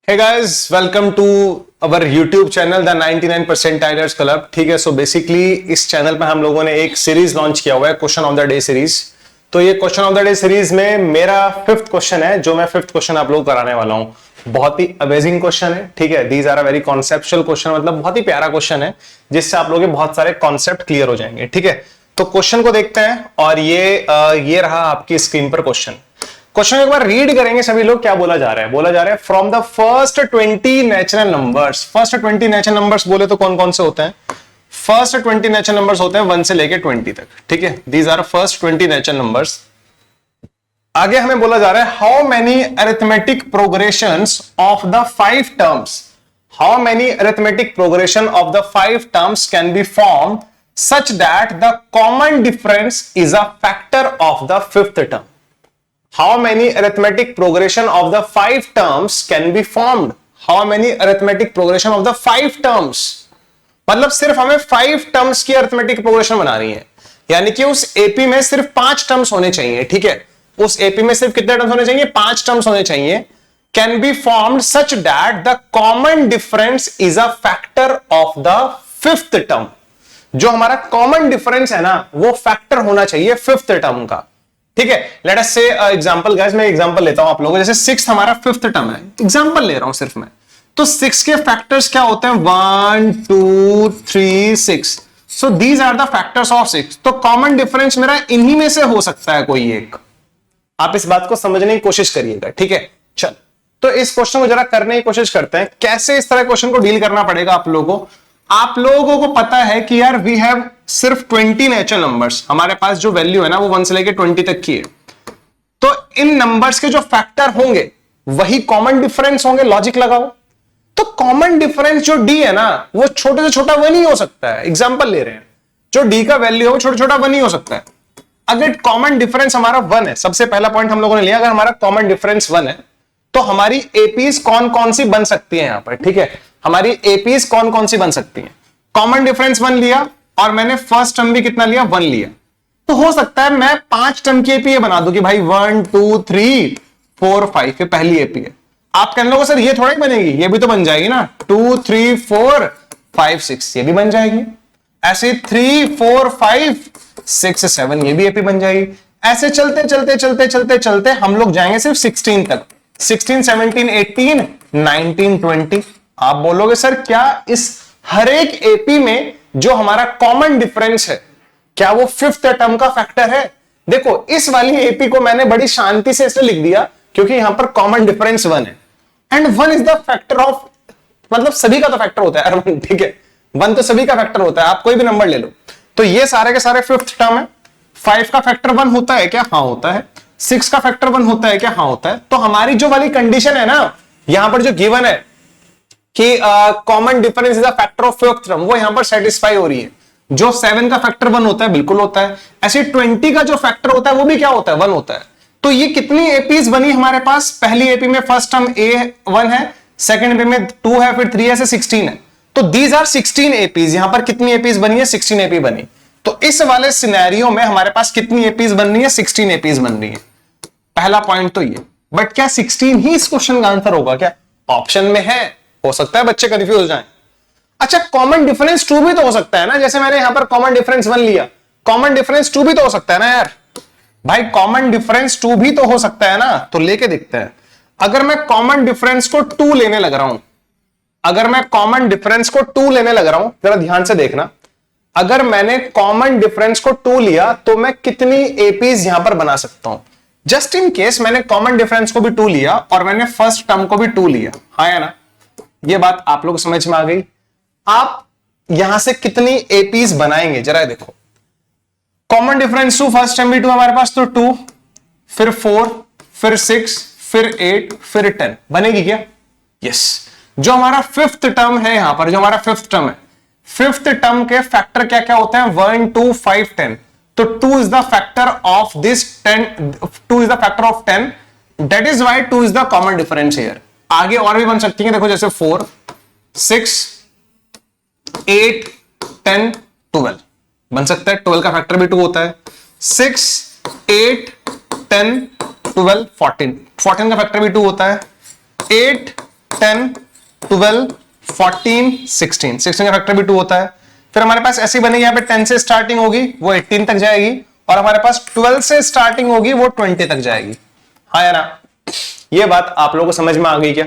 Hey guys, welcome to our YouTube channel The 99 Percentiles Club। ठीक है, so basically इस channel पे हम लोगों ने एक सीरीज लॉन्च किया हुआ है, question of the day series. तो ये question of the day series में मेरा 5th क्वेश्चन है, जो मैं 5th क्वेश्चन आप लोग कराने वाला हूं। बहुत ही अमेजिंग क्वेश्चन है, ठीक है। These are a very conceptual question, मतलब बहुत ही प्यारा क्वेश्चन है जिससे आप लोगों के बहुत सारे कॉन्सेप्ट क्लियर हो जाएंगे, ठीक है। तो क्वेश्चन को देखते हैं और ये रहा आपकी स्क्रीन पर क्वेश्चन। क्वेश्चन एक बार रीड करेंगे सभी लोग। क्या बोला जा रहा है? बोला जा रहा है from the first 20 natural numbers. First 20 natural numbers बोले तो कौन कौन से होते हैं? फर्स्ट 20 नेचुरल नंबर्स होते हैं 1 से लेके 20 तक, ठीक है। These are first 20 natural numbers. आगे हमें बोला जा रहा है how many arithmetic progressions of the 5 terms, how many arithmetic progression of the 5 terms can be form such that the common difference is a factor of the 5th term. How many arithmetic progression of the 5 terms can be formed? How many arithmetic progression of the 5 terms? मतलब सिर्फ हमें 5 terms की arithmetic progression बनानी है, यानी कि उस AP में सिर्फ 5 टर्म्स होने चाहिए, ठीक है। उस एपी में सिर्फ कितने टर्म्स होने चाहिए? 5 टर्म्स होने चाहिए। Can be formed such that the common difference is a factor of the 5th term. जो हमारा कॉमन डिफरेंस है ना, वो फैक्टर होना चाहिए 5th टर्म का, ठीक है। लेट अस से एग्जांपल गाइस, मैं एग्जांपल लेता हूं आप लोगों को। जैसे 6 हमारा 5th टर्म है, एग्जांपल ले रहा हूं सिर्फ मैं। तो 6 के फैक्टर्स क्या होते हैं? 1 2 3 6। So these are the factors of 6। तो कॉमन डिफरेंस मेरा इन्हीं में से हो सकता है कोई एक। आप इस बात को समझने की कोशिश करिएगा, ठीक है। चल, तो इस क्वेश्चन को जरा करने की कोशिश करते हैं, कैसे इस तरह क्वेश्चन को डील करना पड़ेगा आप लोगों को। आप लोगों को पता है कि यार वी हैव सिर्फ 20 नेचुरल नंबर्स, हमारे पास जो वैल्यू है ना वो 1 से लेके 20 तक की है। तो इन नंबर्स के जो फैक्टर होंगे वही कॉमन डिफरेंस होंगे। लॉजिक लगाओ। तो कॉमन डिफरेंस जो डी है ना, वो छोटे से छोटा 1 ही हो सकता है। एग्जांपल ले रहे हैं, जो डी का वैल्यू है वो छोटा छोटा 1 ही हो सकता है। अगर कॉमन डिफरेंस हमारा 1 है, सबसे पहला पॉइंट हम लोगों ने लिया, अगर हमारा कॉमन डिफरेंस 1 है तो हमारी एपीज कौन कौन सी बन सकती है यहां पर, ठीक है। हमारी एपीज कौन कौन सी बन सकती हैं? कॉमन डिफरेंस 1 लिया और मैंने फर्स्ट टर्म भी कितना लिया? 1 लिया। तो हो सकता है मैं 5 टर्म की एपी बना दूं कि भाई 1 2 3 4 5 ये पहली एपी है। आप कहने लगो सर ये थोड़ा ही बनेगी, ये भी तो बन जाएगी ना। 2 3 4 5 6 ये भी बन जाएगी। ऐसे 3 4 5 6 7 ये भी एपी बन जाएगी। ऐसे चलते चलते चलते चलते चलते हम लोग जाएंगे सिर्फ 16 तक। 16 17 18 19 20। आप बोलोगे सर क्या इस हर एक एपी में जो हमारा कॉमन डिफरेंस है क्या वो 5th टर्म का फैक्टर है? देखो इस वाली एपी को मैंने बड़ी शांति से इसलिए लिख दिया क्योंकि यहां पर कॉमन डिफरेंस 1 है and 1 is the factor of, मतलब सभी का तो फैक्टर होता है 1, ठीक है। 1 तो सभी का फैक्टर होता है, आप कोई भी नंबर ले लो। तो ये सारे के सारे 5th टर्म है। 5 का फैक्टर 1 होता है क्या? हाँ होता है। 6 का फैक्टर 1 होता है क्या? हाँ होता है। तो हमारी जो वाली कंडीशन है ना, यहां पर जो गिवन है कि common difference is a factor of 5th term, वो यहां पर सेटिस्फाई हो रही है। जो 7 का फैक्टर 1 होता है, बिल्कुल होता है। ऐसे 20 का जो फैक्टर होता है वो भी क्या होता है? 1 होता है। तो ये कितनी एपीज बनी हमारे पास? पहली एपी में फर्स्ट टर्म ए 1 है, सेकंड एपी में 2 है, फिर 3 है, से 16 है। तो दीज आर 16 एपीज। यहां पर कितनी एपीज बनी है? 16 एपी बनी। तो इस वाले सिनेरियो में हमारे पास कितनी एपीज बन रही है? 16 एपीज बन रही है। पहला पॉइंट तो ये। बट क्या 16 ही इस क्वेश्चन का आंसर होगा क्या? ऑप्शन में है, हो सकता है बच्चे कंफ्यूज हो जाएं। अच्छा, कॉमन डिफरेंस 2 भी तो हो सकता है ना। जैसे मैंने यहां पर कॉमन डिफरेंस 1 लिया, कॉमन डिफरेंस 2 भी तो हो सकता है ना यार। भाई कॉमन डिफरेंस 2 भी तो हो सकता है ना। तो लेके देखते हैं। अगर मैं कॉमन डिफरेंस को 2 लेने लग रहा हूं, अगर मैं कॉमन डिफरेंस को 2 लेने लग रहा हूं, जरा ध्यान से देखना। अगर मैंने कॉमन डिफरेंस को 2 लिया तो मैं कितनी एपीज यहां पर बना सकता हूं? जस्ट इन केस मैंने कॉमन डिफरेंस को भी 2 लिया और मैंने फर्स्ट टर्म को भी 2 लिया, हाँ या ना? ये बात आप लोग समझ में आ गई। आप यहां से कितनी एपीज बनाएंगे जरा देखो। कॉमन डिफरेंस 2, फर्स्ट टर्म भी 2 हमारे पास, तो 2 फिर 4 फिर 6 फिर 8 फिर 10 बनेगी क्या? यस। जो हमारा 5th टर्म है यहां पर, जो हमारा 5th टर्म है, 5th टर्म के फैक्टर क्या क्या होते हैं? 1 2 5 10। तो 2 is the factor of this 10, 2 is the factor of 10, that is why 2 is the common difference here. आगे और भी बन सकती है, देखो जैसे 4 6 8 10 12 बन सकता है। 12 का फैक्टर भी 2 होता है। 6 8 10 12 14 का फैक्टर भी 2 होता है। 8 10, 12, 14, 16, 16 का फैक्टर भी 2 होता है। फिर हमारे पास ऐसी बनेगी, यहाँ पे 10 से स्टार्टिंग होगी वो 18 तक जाएगी, और हमारे पास 12 से स्टार्टिंग होगी वो 20 तक जाएगी। हाँ या ना? ये बात आप लोगों को समझ में आ गई क्या?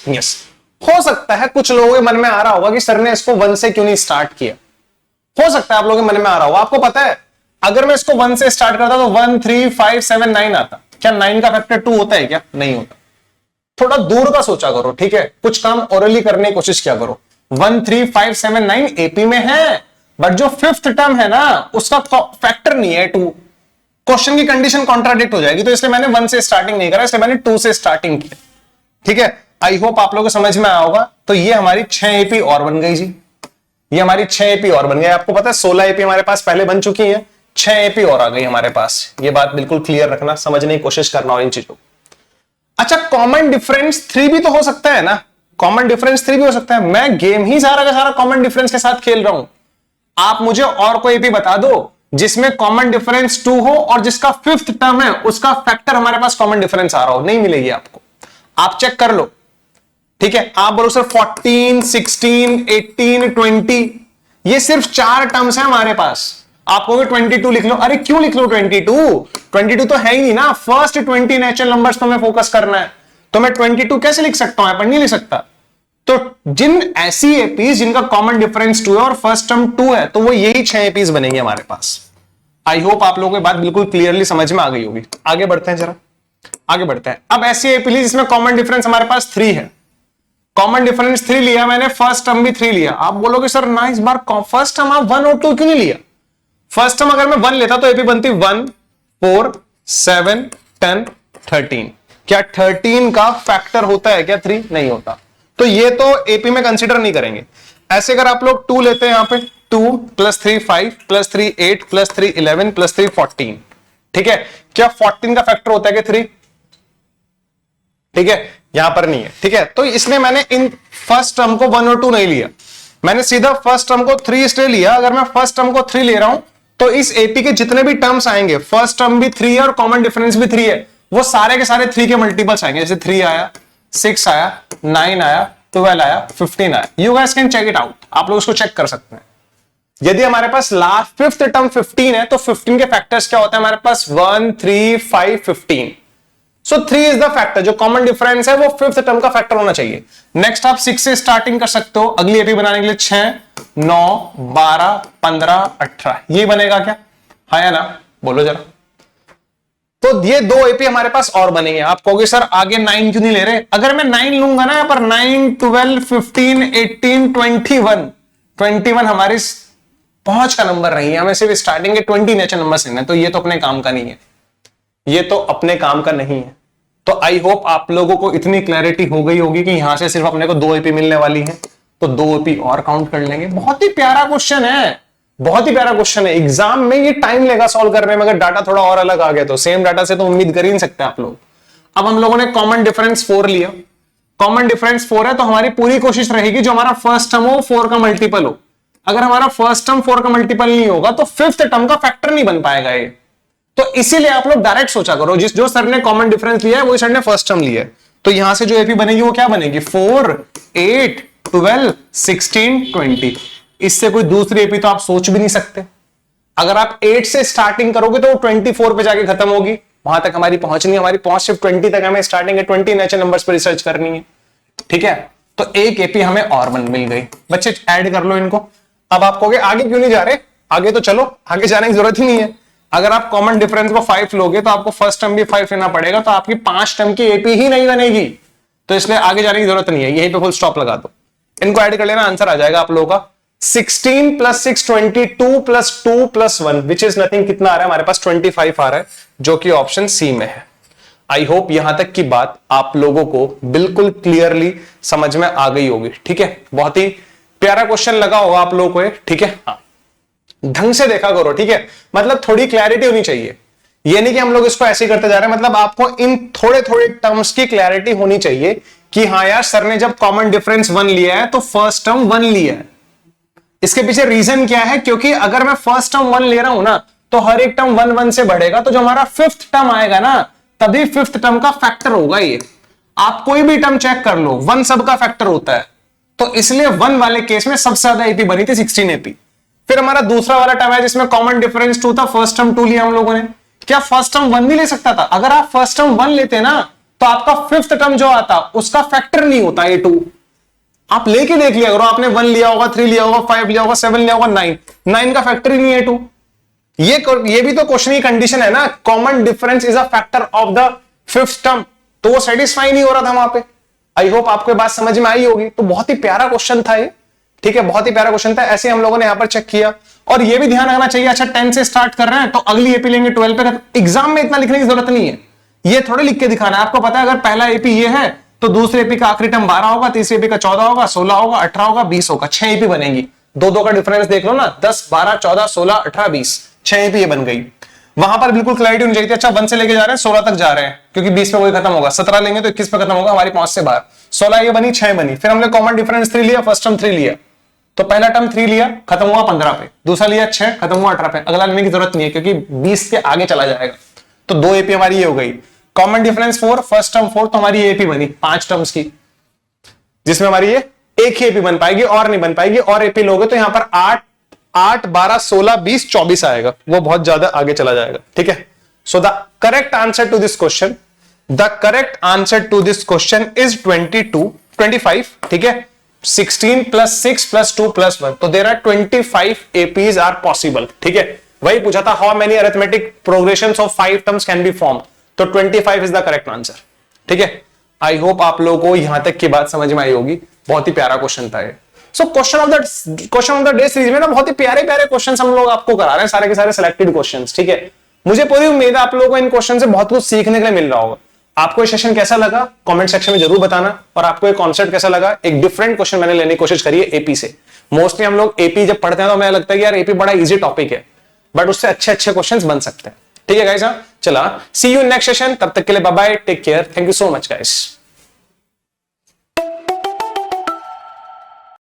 यस। हो सकता है कुछ लोगों के मन में आ रहा होगा कि सर ने इसको 1 से क्यों नहीं स्टार्ट किया। हो सकता है आप लोगों के मन में आ रहा होगा। आपको पता है अगर मैं इसको 1 से स्टार्ट करता तो 1, 3, 5, 7, 9 आता। क्या 9 का फैक्टर 2 होता है क्या? नहीं होता। थोड़ा दूर का सोचा करो, ठीक है? कुछ काम ओरली करने की कोशिश किया करो। 1, 3, 5, 7, 9 एपी में है, बट जो 5th टर्म है ना उसका फैक्टर नहीं है 2। क्वेश्चन की कंडीशन कॉन्ट्राडिक्ट हो जाएगी, तो इसलिए मैंने 1 से स्टार्टिंग नहीं करा, इसलिए मैंने 2 से स्टार्टिंग की। ठीक है, आई होप आप लोगों को समझ में आया होगा। तो ये हमारी 6 एपी और बन गई जी। ये हमारी 6 एपी और बन गई। आपको पता है 16 एपी हमारे पास पहले बन चुकी है, 6 एपी और आ गई हमारे पास। ये बात बिल्कुल क्लियर रखना, समझने की कोशिश करना और इन चीजों। अच्छा, कॉमन डिफरेंस 3 भी तो हो सकता है ना? कॉमन डिफरेंस 3 भी हो सकता है। मैं गेम ही सारा का सारा कॉमन डिफरेंस के साथ खेल रहा हूं। आप मुझे और कोई एपी बता दो जिसमें कॉमन डिफरेंस 2 हो और जिसका 5th टर्म है उसका फैक्टर हमारे पास कॉमन डिफरेंस आ रहा हो। नहीं मिलेगी आपको, आप चेक कर लो। ठीक है, आप बोलो सर 14, 16, 18, 20, ये सिर्फ 4 टर्म्स है हमारे पास। आप कहोगे 22 लिख लो। अरे क्यों लिख लो 22? 22 तो है ही नहीं ना। फर्स्ट 20 नेचुरल नंबर्स तो हमें फोकस करना है, तो मैं 22 कैसे लिख सकता हूं? यहाँ पर नहीं लिख सकता। तो जिन ऐसी एपीज जिनका कॉमन डिफरेंस 2 है और फर्स्ट टर्म 2 है, तो वो यही 6 एपीज बनेंगे हमारे पास। आई होप आप लोगों को बात बिल्कुल क्लियरली समझ में आ गई होगी। आगे बढ़ते हैं, जरा आगे बढ़ते हैं। अब ऐसी एपी जिसमें कॉमन डिफरेंस हमारे पास 3 है। कॉमन डिफरेंस 3 लिया मैंने, फर्स्ट टर्म भी 3 लिया। आप बोलोगे सर ना इस बार फर्स्ट टर्म आप 1 और 2 क्यों नहीं लिया? फर्स्ट टर्म अगर मैं 1 लेता तो एपी बनती 1, 4, 7, 10, 13। क्या 13 का फैक्टर होता है क्या 3? नहीं होता। तो ये तो एपी में कंसीडर नहीं करेंगे। ऐसे अगर आप लोग 2 लेते हैं, यहां पे 2 + 3 5 + 3 8 + 3 11 + 3 14। ठीक है, क्या 14 का फैक्टर होता है क्या 3? ठीक है, यहां पर नहीं है। ठीक है, तो इसलिए मैंने इन फर्स्ट टर्म को 1 और 2 नहीं लिया, मैंने सीधा फर्स्ट टर्म को 3 इसलिए लिया। अगर मैं फर्स्ट टर्म को 3 ले रहा हूं तो इस एपी के जितने भी टर्म्स आएंगे, फर्स्ट टर्म भी 3 है और कॉमन डिफरेंस भी 3 है, वो सारे के सारे 3 के मल्टीपल्स आएंगे। जैसे 3 आया, 6 आया, 9 आया, 12 आया, 15 आया। You guys can check it out, आप लोग इसको चेक कर सकते हैं। यदि हमारे पास लास्ट 5th टर्म 15 है तो 15 के फैक्टर्स क्या होते हैं हमारे पास? 1, 3, 5, 15। सो 3 इज द फैक्टर। जो कॉमन डिफरेंस है वो 5th टर्म का फैक्टर होना चाहिए। नेक्स्ट आप 6 से स्टार्टिंग कर सकते हो अगली एपी बनाने के लिए। 6, 9, 12, 15, 18 ये बनेगा क्या? हाँ या ना? बोलो जरा। तो ये 2 एपी हमारे पास और बनेंगे। आप कहोगे सर आगे 9 क्यों नहीं ले रहे? अगर मैं 9 लूंगा ना, यहाँ पर 9, 12, 15, 18, 21 हमारी पहुंच का नंबर नहीं है। हमें सिर्फ स्टार्टिंग के 20 नेचुरल नंबर लेना है, तो ये तो अपने काम का नहीं है। ये तो अपने काम का नहीं है। तो आई होप आप लोगों को इतनी क्लैरिटी हो गई होगी कि यहां से सिर्फ अपने को 2 एपी मिलने वाली है, तो 2 एपी और काउंट कर लेंगे। बहुत ही प्यारा क्वेश्चन है, बहुत ही प्यारा क्वेश्चन है। एग्जाम में ये टाइम लेगा सॉल्व करने में, अगर डाटा थोड़ा और अलग आ गया तो। सेम डाटा से तो उम्मीद कर ही नहीं सकते आप लोग। अब हम लोगों ने कॉमन डिफरेंस 4 लिया। कॉमन डिफरेंस 4 है तो हमारी पूरी कोशिश रहेगी जो हमारा फर्स्ट टर्म हो 4 का मल्टीपल हो। अगर हमारा फर्स्ट टर्म 4 का मल्टीपल नहीं होगा तो 5th टर्म का फैक्टर नहीं बन पाएगा ये। तो इसीलिए आप लोग डायरेक्ट सोचा करो, जो सर ने कॉमन डिफरेंस लिया है वही सर ने फर्स्ट टर्म लिया है। तो यहां से जो एपी बनेगी वो क्या बनेगी? 4, 8, 12, 16, 20। इससे कोई दूसरी एपी तो आप सोच भी नहीं सकते। अगर आप 8 से स्टार्टिंग करोगे तो वो 24 पे जाके खत्म होगी। वहां तक हमारी पहुंच नहीं, हमारी पहुंच सिर्फ 20 तक। हमें स्टार्टिंग के 20 नेचुरल नंबर्स पर रिसर्च करनी है। ठीक है, तो एक एपी हमें और मिल गई। बच्चे ऐड कर लो इनको। अब आप कहोगे आगे क्यों नहीं जा रहे? आगे तो चलो, आगे जाने की जरूरत ही नहीं है। अगर आप कॉमन डिफरेंस को 5 लोगे तो आपको फर्स्ट टर्म भी 5 लेना पड़ेगा, तो आपकी 5 टर्म की एपी ही नहीं बनेगी। तो इसलिए आगे जाने की जरूरत नहीं है, यहीं पे फुल स्टॉप लगा दो। इनको ऐड कर लेना, आंसर आ जाएगा आप लोगों का 16 + 6 22 + 2 + 1 विच इज नथिंग। कितना आ रहा है हमारे पास? 25 आ रहा है, जो कि ऑप्शन सी में है। आई होप यहां तक की बात आप लोगों को बिल्कुल क्लियरली समझ में आ गई होगी। ठीक है, बहुत ही प्यारा क्वेश्चन लगा होगा आप लोगों को। ठीक है, हाँ, ढंग से देखा करो। ठीक है, मतलब थोड़ी क्लैरिटी होनी चाहिए। ये नहीं कि हम लोग इसको ऐसे ही करते जा रहे हैं, मतलब आपको इन थोड़े थोड़े टर्म्स की क्लैरिटी होनी चाहिए कि हाँ यार, सर ने जब कॉमन डिफरेंस 1 लिया है तो फर्स्ट टर्म 1 लिया है। इसके पीछे रीजन क्या है? क्योंकि अगर मैं फर्स्ट टर्म 1 ले रहा हूं ना तो हर एक टर्म 1 1 से बढ़ेगा, तो जो हमारा 5th टर्म आएगा ना तभी 5th टर्म का फैक्टर होगा ये। आप कोई भी टर्म चेक कर लो, 1 सबका फैक्टर होता है, तो इसलिए 1 वाले केस में सबसे ज्यादा एपी बनी थी 16 एपी। फिर हमारा दूसरा वाला टर्म है जिसमें कॉमन डिफरेंस 2 था, फर्स्ट टर्म 2 लिया हम लोगों ने। क्या फर्स्ट टर्म 1 नहीं ले सकता था? अगर आप फर्स्ट टर्म 1 लेते ना तो आपका फिफ्थ टर्म जो आता उसका फैक्टर नहीं होता A2। आप लेके देख लिया करो, आपने 1 लिया होगा, 3 लिया होगा, 5 लिया होगा, 7 लिया होगा, 9 का फैक्टर ही नहीं है A2। ये भी तो क्वेश्चन की कंडीशन है ना, common difference is a factor of the fifth term, तो वो सेटिस्फाई नहीं हो रहा था वहां पे। आई होप आपको ये बात समझ में आई होगी। तो बहुत ही प्यारा क्वेश्चन था ये, ठीक है, बहुत ही प्यारा क्वेश्चन था। ऐसे हम लोगों ने यहां पर चेक किया। और ये भी ध्यान रखना चाहिए, अच्छा 10 से स्टार्ट कर रहे हैं तो अगली एपी लेंगे 12 पे। एग्जाम में इतना लिखने की जरूरत नहीं है, ये थोड़े लिख के दिखाना है। आपको पता है अगर पहला एपी ये है तो दूसरे एपी का आखिरी टर्म 12 होगा, तीसरे एपी का 14 होगा, 16 होगा, 18 होगा, 20 होगा। 6 एपी बनेगी, दो का डिफरेंस देख लो ना, 10, 12, 14, 16, 18, 20, 6 एपी ये बन गई। वहां पर बिल्कुल क्लैरिटी होनी चाहिए थी। अच्छा 1 से लेके जा रहे हैं 16 तक जा रहे हैं, क्योंकि 20 पे कोई खत्म होगा, 17 लेंगे तो 21 पे खत्म होगा, हमारी पहुंच से बाहर। 16 ये बनी, 6 बनी। फिर हमने कॉमन डिफरेंस 3 लिया, फर्स्ट टर्म 3 लिया, तो पहला टर्म 3 लिया, खत्म हुआ 15 पे। दूसरा लिया 6, खत्म हुआ 18 पे। अगला लेने की जरूरत नहीं है क्योंकि 20 के आगे चला जाएगा। तो 2 एपी हमारी ये हो गई। कॉमन डिफरेंस 4, फर्स्ट टर्म 4, तो हमारी ये एपी बनी 5 टर्म्स की, जिसमें हमारी ये एक ही एपी बन पाएगी और नहीं बन पाएगी। और एपी लोगे तो यहां पर 8, 12, 16, 20, 24 आएगा, वो बहुत ज्यादा आगे चला जाएगा। ठीक है, so the correct answer to this question, the correct answer to this question is 25। ठीक है, 16 + 6 + 2 + 1, तो there are 25 APs are possible. ठीक है, वही पूछा था how many arithmetic progressions of 5 terms can be form, तो 25 इज द करेक्ट आंसर। ठीक है, आई होप आप लोगों को यहां तक की बात समझ में आई होगी। बहुत ही प्यारा क्वेश्चन था ये। So question of the day series में ना बहुत ही प्यारे प्यारे क्वेश्चंस हम लोग आपको करा रहे हैं, सारे के सारे सिलेक्टेड क्वेश्चंस। ठीक है, मुझे पूरी उम्मीद है आप लोगों को इन क्वेश्चन से बहुत कुछ सीखने के लिए मिल रहा होगा। आपको ये सेशन कैसा लगा कमेंट सेक्शन में जरूर बताना, और आपको ये कॉन्सेप्ट कैसा लगा। एक डिफरेंट क्वेश्चन मैंने लेने की कोशिश करी है एपी से। मोस्टली हम लोग एपी जब पढ़ते हैं तो हमें लगता है कि यार एपी बड़ा इजी टॉपिक है, बट उससे अच्छे अच्छे क्वेश्चंस बन सकते हैं। ठीक है गाइस, चला सी यू नेक्स्ट सेशन, तब तक के लिए bye bye, take care, thank you so much guys.